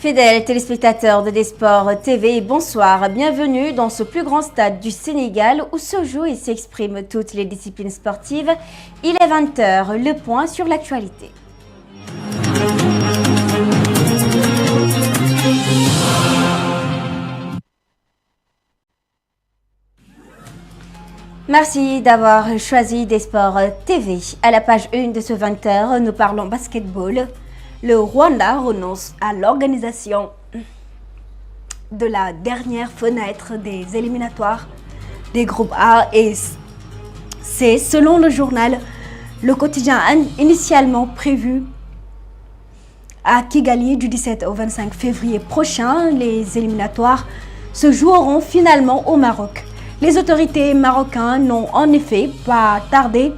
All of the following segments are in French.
Fidèles téléspectateurs de Desports TV, bonsoir. Bienvenue dans ce plus grand stade du Sénégal où se jouent et s'expriment toutes les disciplines sportives. Il est 20h, le point sur l'actualité. Merci d'avoir choisi Desports TV. À la page 1 de ce 20h, nous parlons basketball. Le Rwanda renonce à l'organisation de la dernière fenêtre des éliminatoires des groupes A et C. Selon le journal, le quotidien initialement prévu à Kigali du 17 au 25 février prochain, les éliminatoires se joueront finalement au Maroc. Les autorités marocaines n'ont en effet pas tardé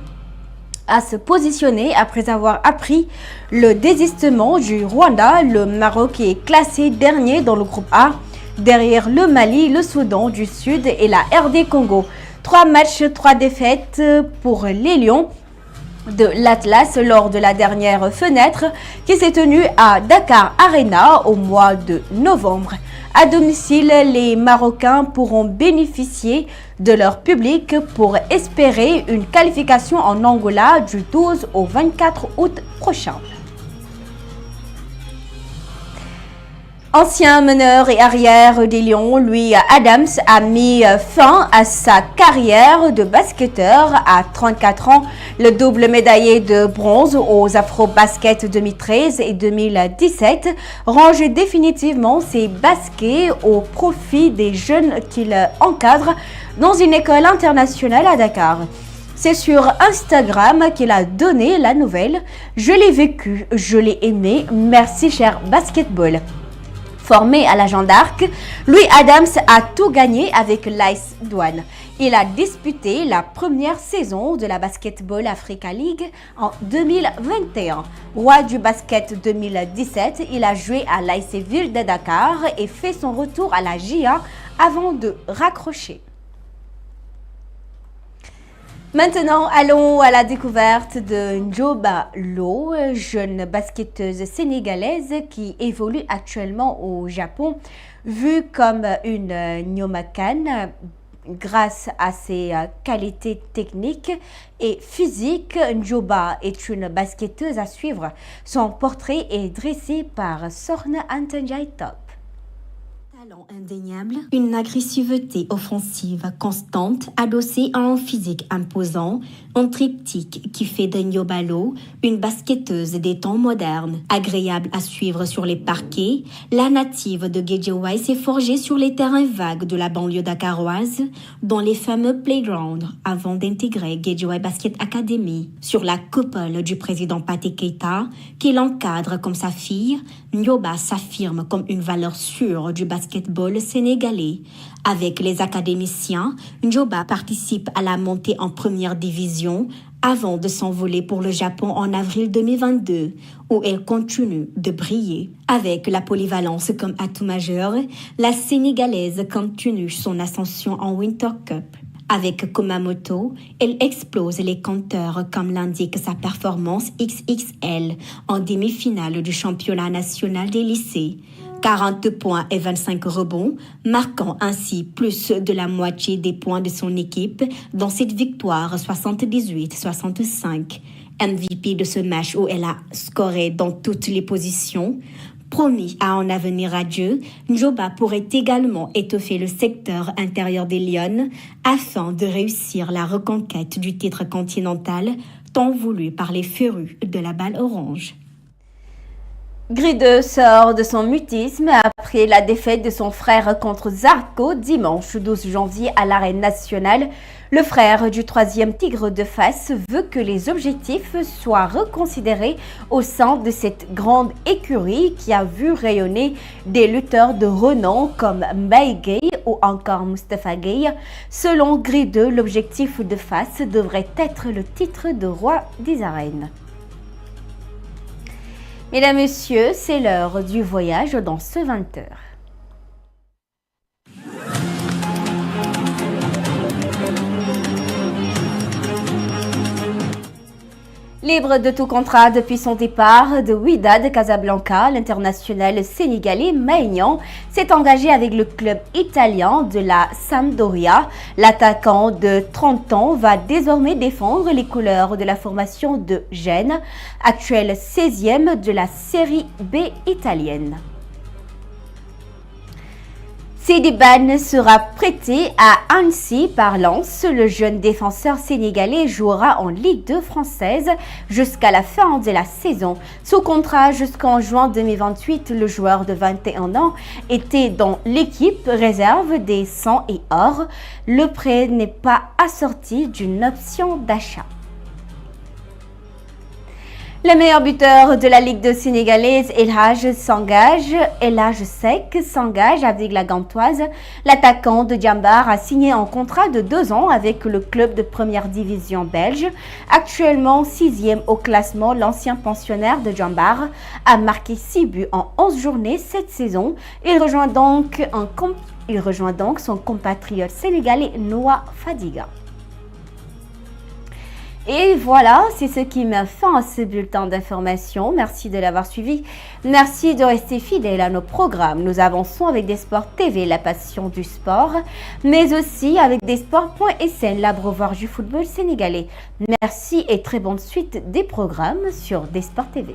à se positionner après avoir appris le désistement du Rwanda. Le Maroc est classé dernier dans le groupe A, derrière le Mali, le Soudan du Sud et la RD Congo. 3 matchs, 3 défaites pour les Lions de l'Atlas lors de la dernière fenêtre qui s'est tenue à Dakar Arena au mois de novembre. À domicile, les Marocains pourront bénéficier de leur public pour espérer une qualification en Angola du 12 au 24 août prochain. Ancien meneur et arrière des Lions, Louis Adams a mis fin à sa carrière de basketteur à 34 ans. Le double médaillé de bronze aux Afro-Basket 2013 et 2017 range définitivement ses baskets au profit des jeunes qu'il encadre dans une école internationale à Dakar. C'est sur Instagram qu'il a donné la nouvelle. Je l'ai vécu, je l'ai aimé, merci cher basketball. Formé à la Jeanne d'Arc, Louis Adams a tout gagné avec l'AS Douanes. Il a disputé la première saison de la Basketball Africa League en 2021. Roi du basket 2017, il a joué à l'AS Ville de Dakar et fait son retour à la JA avant de raccrocher. Maintenant, allons à la découverte de Ndioba Lo, jeune basketteuse sénégalaise qui évolue actuellement au Japon. Vue comme une Nyomakan, grâce à ses qualités techniques et physiques, Ndioba est une basketteuse à suivre. Son portrait est dressé par Sorna Antanjai Top. Talent indéniable, une agressivité offensive constante adossée à un physique imposant, un triptyque qui fait de Ndioba Lo une basketteuse des temps modernes. Agréable à suivre sur les parquets, la native de Guédiawaye s'est forgée sur les terrains vagues de la banlieue dakaroise, dans les fameux playgrounds, avant d'intégrer Guédiawaye Basket Academy. Sur la coupole du président Pathé Keita, qui l'encadre comme sa fille, Ndioba s'affirme comme une valeur sûre du basketball sénégalais. Avec les académiciens, Ndioba participe à la montée en première division avant de s'envoler pour le Japon en avril 2022, où elle continue de briller. Avec la polyvalence comme atout majeur, la Sénégalaise continue son ascension en Winter Cup. Avec Kumamoto, elle explose les compteurs comme l'indique sa performance XXL en demi-finale du championnat national des lycées. 40 points et 25 rebonds, marquant ainsi plus de la moitié des points de son équipe dans cette victoire 78-65. MVP de ce match où elle a scoré dans toutes les positions. Promis à un avenir radieux, Ndioba pourrait également étoffer le secteur intérieur des Lions afin de réussir la reconquête du titre continental tant voulu par les férus de la balle orange. Gris2 sort de son mutisme après la défaite de son frère contre Zarco dimanche 12 janvier à l'arène nationale. Le frère du 3e Tigre de Fass veut que les objectifs soient reconsidérés au sein de cette grande écurie qui a vu rayonner des lutteurs de renom comme Mbaye Gueye ou encore Moustapha Gueye. Selon Gris2, l'objectif de Fass devrait être le titre de roi des arènes. Mesdames, Messieurs, c'est l'heure du voyage dans ce 20h. Libre de tout contrat depuis son départ de Wydad Casablanca, l'international sénégalais Maignan s'est engagé avec le club italien de la Sampdoria. L'attaquant de 30 ans va désormais défendre les couleurs de la formation de Gênes, actuelle 16e de la Série B italienne. Sidi Bane sera prêté à Annecy par Lens. Le jeune défenseur sénégalais jouera en Ligue 2 française jusqu'à la fin de la saison. Sous contrat jusqu'en juin 2028, le joueur de 21 ans était dans l'équipe réserve des 100 et or. Le prêt n'est pas assorti d'une option d'achat. Le meilleur buteur de la Ligue 2 sénégalaise, El Hadj Seck, s'engage avec la Gantoise. L'attaquant de Djambar a signé un contrat de 2 ans avec le club de première division belge. Actuellement 6e au classement, l'ancien pensionnaire de Djambar a marqué 6 buts en 11 journées cette saison. Il rejoint donc son compatriote sénégalais Noah Fadiga. Et voilà, c'est ce qui met fin à ce bulletin d'information. Merci de l'avoir suivi. Merci de rester fidèle à nos programmes. Nous avançons avec Desports TV, la passion du sport, mais aussi avec Desports.sn, l'abreuvoir du football sénégalais. Merci et très bonne suite des programmes sur Desports TV.